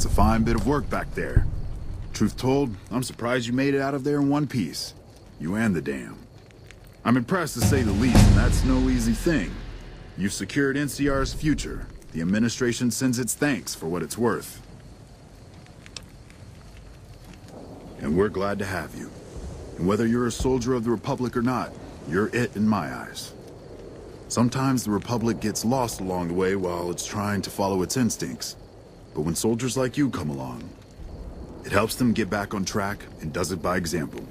It's a fine bit of work back there. Truth told, I'm surprised you made it out of there in one piece. You and the dam. I'm impressed to say the least, and that's no easy thing. You've secured NCR's future. The administration sends its thanks for what it's worth. And we're glad to have you. And whether you're a soldier of the Republic or not, you're it in my eyes. Sometimes the Republic gets lost along the way while it's trying to follow its instincts. But when soldiers like you come along, it helps them get back on track and does it by example.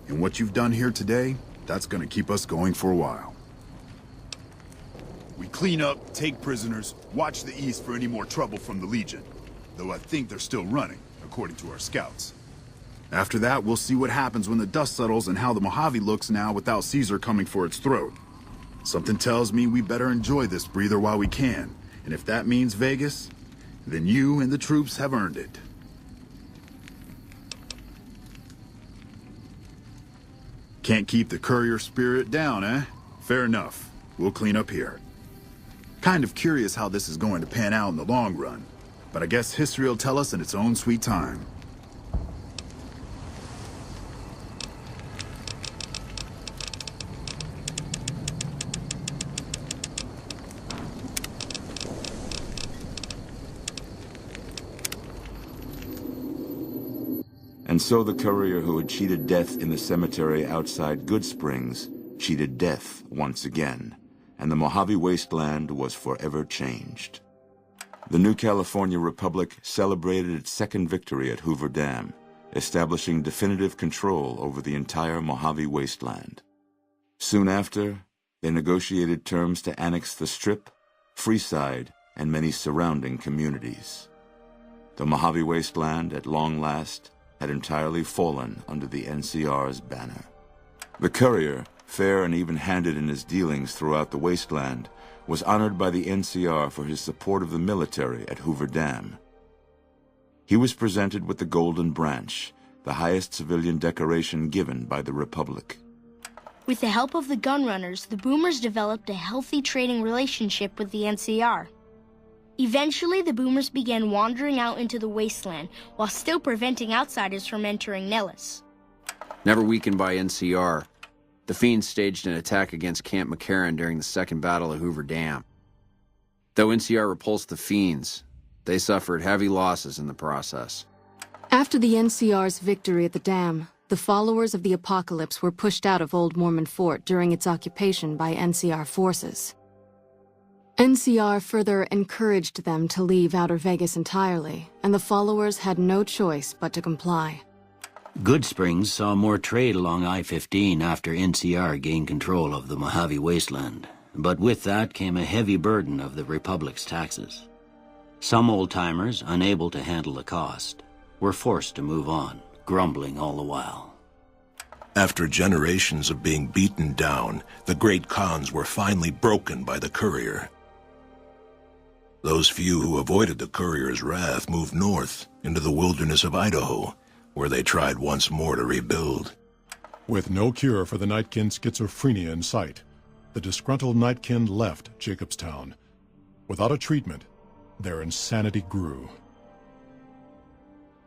And what you've done here today, that's gonna keep us going for a while. We clean up, take prisoners, watch the east for any more trouble from the Legion. Though I think they're still running, according to our scouts. After that, we'll see what happens when the dust settles and how the Mojave looks now without Caesar coming for its throat. Something tells me we better enjoy this breather while we can. And if that means Vegas, then you and the troops have earned it. Can't keep the courier spirit down, eh? Fair enough. We'll clean up here. Kind of curious how this is going to pan out in the long run, but I guess history will tell us in its own sweet time. And so the courier who had cheated death in the cemetery outside Goodsprings cheated death once again, and the Mojave wasteland was forever changed. The new California Republic celebrated its second victory at Hoover Dam, establishing definitive control over the entire Mojave wasteland. Soon after, they negotiated terms to annex the Strip, Freeside, and many surrounding communities. The Mojave wasteland, at long last, had entirely fallen under the NCR's banner. The courier, fair and even-handed in his dealings throughout the wasteland, was honored by the NCR for his support of the military at Hoover Dam. He was presented with the Golden Branch, the highest civilian decoration given by the Republic. With the help of the gunrunners, the Boomers developed a healthy trading relationship with the NCR. Eventually, the Boomers began wandering out into the wasteland while still preventing outsiders from entering Nellis. Never weakened by NCR, the Fiends staged an attack against Camp McCarran during the Second Battle of Hoover Dam. Though NCR repulsed the Fiends, they suffered heavy losses in the process. After the NCR's victory at the dam, the followers of the Apocalypse were pushed out of Old Mormon Fort during its occupation by NCR forces. NCR further encouraged them to leave Outer Vegas entirely, and the followers had no choice but to comply. Goodsprings saw more trade along I-15 after NCR gained control of the Mojave wasteland, but with that came a heavy burden of the Republic's taxes. Some old-timers, unable to handle the cost, were forced to move on, grumbling all the while. After generations of being beaten down, the great Khans were finally broken by the courier. Those few who avoided the courier's wrath moved north into the wilderness of Idaho, where they tried once more to rebuild. With no cure for the Nightkin schizophrenia in sight, the disgruntled Nightkin left Jacobstown. Without a treatment, their insanity grew.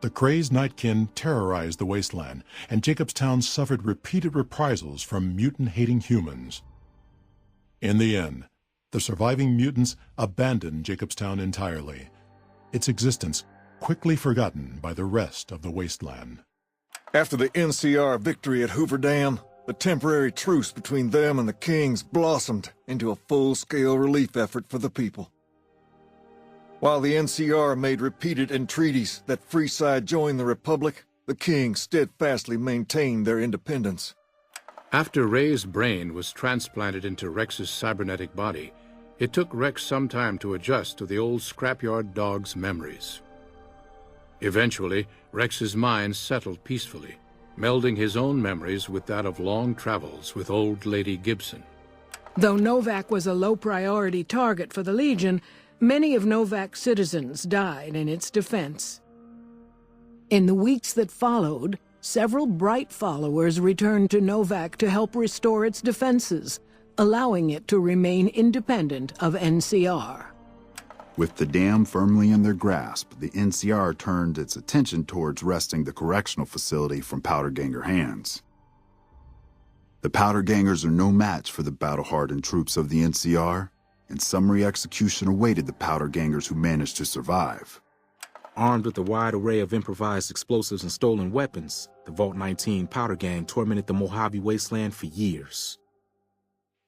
The crazed Nightkin terrorized the wasteland, and Jacobstown suffered repeated reprisals from mutant-hating humans. In the end, the surviving mutants abandoned Jacobstown entirely, its existence quickly forgotten by the rest of the wasteland. After the NCR victory at Hoover Dam, the temporary truce between them and the Kings blossomed into a full-scale relief effort for the people. While the NCR made repeated entreaties that Freeside join the Republic, the Kings steadfastly maintained their independence. After Ray's brain was transplanted into Rex's cybernetic body, it took Rex some time to adjust to the old scrapyard dog's memories. Eventually, Rex's mind settled peacefully, melding his own memories with that of long travels with old Lady Gibson. Though Novak was a low-priority target for the Legion, many of Novak's citizens died in its defense. In the weeks that followed, several bright followers returned to Novak to help restore its defenses, allowing it to remain independent of NCR. With the dam firmly in their grasp, the NCR turned its attention towards wresting the correctional facility from Powderganger hands. The Powdergangers are no match for the battle-hardened troops of the NCR, and summary execution awaited the Powdergangers who managed to survive. Armed with a wide array of improvised explosives and stolen weapons, the Vault 19 Powder Gang tormented the Mojave Wasteland for years.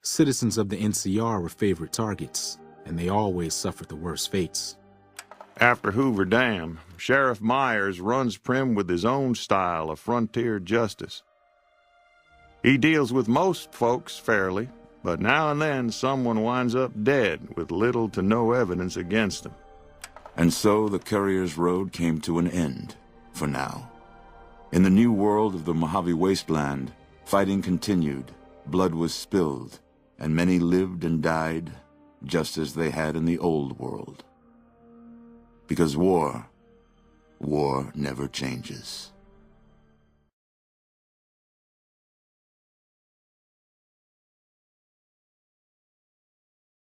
Citizens of the NCR were favorite targets, and they always suffered the worst fates. After Hoover Dam, Sheriff Myers runs Prim with his own style of frontier justice. He deals with most folks fairly, but now and then someone winds up dead with little to no evidence against them. And so the Courier's Road came to an end, for now. In the new world of the Mojave Wasteland, fighting continued, blood was spilled, and many lived and died just as they had in the old world. Because war never changes.